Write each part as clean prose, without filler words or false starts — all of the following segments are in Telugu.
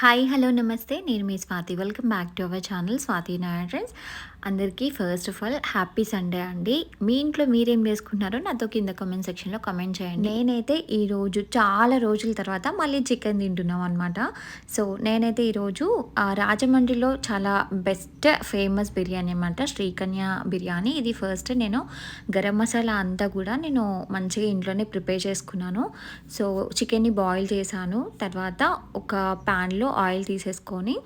హాయ్ హలో నమస్తే నేను మీ Swathi welcome back to our channel Swathi Narayan. అందరికీ first of all happy Sunday అండి. మీ ఇంట్లో మీరేం చేసుకుంటున్నారో నాతో కింద కామెంట్ సెక్షన్లో కామెంట్ చేయండి. నేనైతే ఈరోజు చాలా రోజుల తర్వాత మళ్ళీ చికెన్ తింటున్నాం అనమాట. సో నేనైతే ఈరోజు రాజమండ్రిలో చాలా బెస్ట్ ఫేమస్ బిర్యానీ అనమాట, శ్రీకన్య బిర్యానీ. ఇది ఫస్ట్ నేను గరం మసాలా అంతా కూడా నేను మంచిగా ఇంట్లోనే ప్రిపేర్ చేసుకున్నాను. సో చికెన్ని బాయిల్ చేశాను, తర్వాత ఒక ప్యాన్లో ఆయిల్ తీసేసుకొని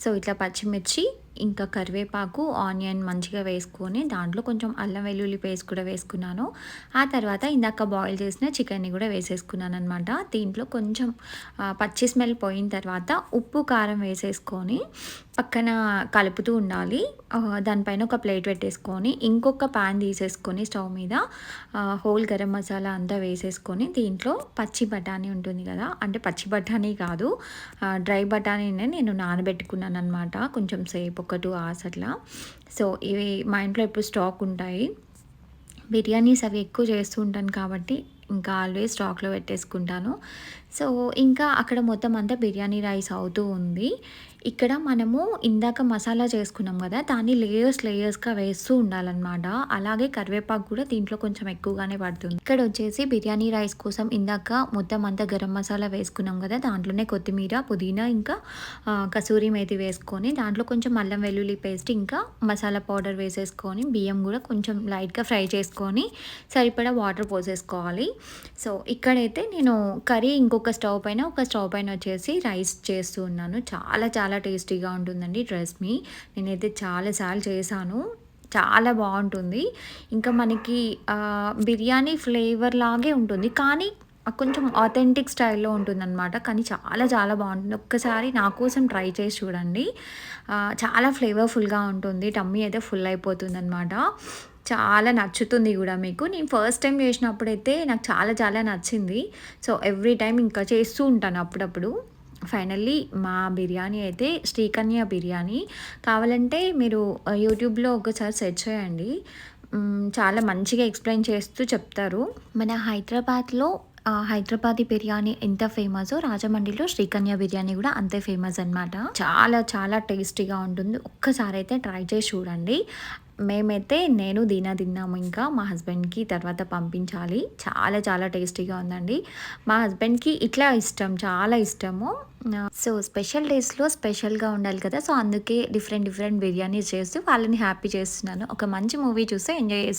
సో ఇట్లా పచ్చిమిర్చి ఇంకా కరివేపాకు ఆనియన్ మంచిగా వేసుకొని దాంట్లో కొంచెం అల్లం వెల్లుల్లి పేస్ట్ కూడా వేసుకున్నాను. ఆ తర్వాత ఇందాక బాయిల్ చేసిన చికెన్ని కూడా వేసేసుకున్నాను అనమాట. దీంట్లో కొంచెం పచ్చి స్మెల్ పోయిన తర్వాత ఉప్పు కారం వేసేసుకొని పక్కన కలుపుతూ ఉండాలి. దానిపైన ఒక ప్లేట్ పెట్టేసుకొని ఇంకొక ప్యాన్ తీసేసుకొని స్టవ్ మీద హోల్ గరం మసాలా అంతా వేసేసుకొని దీంట్లో పచ్చి బఠానీ ఉంటుంది కదా, అంటే పచ్చి బఠానీ కాదు, డ్రై బఠానీనే నేను నానబెట్టుకున్నాను అనమాట కొంచెం సేపు, ఒక 2 hours అట్లా. సో ఇవి మా ఇంట్లో ఎప్పుడు స్టాక్ ఉంటాయి. బిర్యానీస్ అవి ఎక్కువ చేస్తూ ఉంటాను కాబట్టి ఇంకా ఆల్వేస్ స్టాక్లో పెట్టేసుకుంటాను. సో ఇంకా అక్కడ మొత్తం అంతా బిర్యానీ రైస్ అవుతూ ఉంది. ఇక్కడ మనము ఇందాక మసాలా చేసుకున్నాం కదా, దాన్ని లేయర్స్గా వేస్తూ ఉండాలన్నమాట. అలాగే కరివేపాకు కూడా దీంట్లో కొంచెం ఎక్కువగానే పడుతుంది. ఇక్కడ వచ్చేసి బిర్యానీ రైస్ కోసం ఇందాక మొత్తం అంతా గరం మసాలా వేసుకున్నాం కదా, దాంట్లోనే కొత్తిమీర పుదీనా ఇంకా కసూరి మేతి వేసుకొని దాంట్లో కొంచెం అల్లం వెల్లుల్లి పేస్ట్ ఇంకా మసాలా పౌడర్ వేసేసుకొని బియ్యం కూడా కొంచెం లైట్గా ఫ్రై చేసుకొని సరిపడా వాటర్ పోసేసుకోవాలి. సో ఇక్కడైతే నేను కర్రీ ఒక స్టవ్ పైన వచ్చేసి రైస్ చేస్తూ ఉన్నాను. చాలా చాలా టేస్టీగా ఉంటుందండి, ట్రస్ట్ మీ. నేనైతే చాలాసార్లు చేశాను, చాలా బాగుంటుంది. ఇంకా మనకి బిర్యానీ ఫ్లేవర్ లాగే ఉంటుంది కానీ కొంచెం ఆథెంటిక్ స్టైల్లో ఉంటుందన్నమాట. కానీ చాలా చాలా బాగుంటుంది. ఒక్కసారి నా కోసం ట్రై చేసి చూడండి. చాలా ఫ్లేవర్ఫుల్గా ఉంటుంది, టమ్మీ అయితే ఫుల్ అయిపోతుంది అనమాట. చాలా నచ్చుతుంది కూడా మీకు. నేను ఫస్ట్ టైం చేసినప్పుడైతే నాకు చాలా చాలా నచ్చింది. సో ఎవ్రీ టైం ఇంకా చేస్తూ ఉంటాను అప్పుడప్పుడు. ఫైనల్లీ మా బిర్యానీ అయితే శ్రీకన్య బిర్యానీ. కావాలంటే మీరు యూట్యూబ్లో ఒకసారి సెర్చ్ చేయండి, చాలా మంచిగా ఎక్స్ప్లెయిన్ చేస్తూ చెప్తారు. మన హైదరాబాద్లో హైదరాబాదీ బిర్యానీ ఎంత ఫేమసో రాజమండ్రిలో శ్రీకన్య బిర్యానీ కూడా అంతే ఫేమస్ అనమాట. చాలా చాలా టేస్టీగా ఉంటుంది. ఒక్కసారి అయితే ట్రై చేసి చూడండి. మేమైతే నేను తిన్నాము, ఇంకా మా హస్బెండ్కి తర్వాత పంపించాలి. చాలా చాలా టేస్టీగా ఉందండి. మా హస్బెండ్కి ఇట్లా ఇష్టం, చాలా ఇష్టము. సో స్పెషల్ డేస్లో స్పెషల్గా ఉండాలి కదా, సో అందుకే డిఫరెంట్ బిర్యానీస్ చేస్తూ వాళ్ళని హ్యాపీ చేస్తున్నాను. ఒక మంచి మూవీ చూస్తే ఎంజాయ్ చేస్తాను.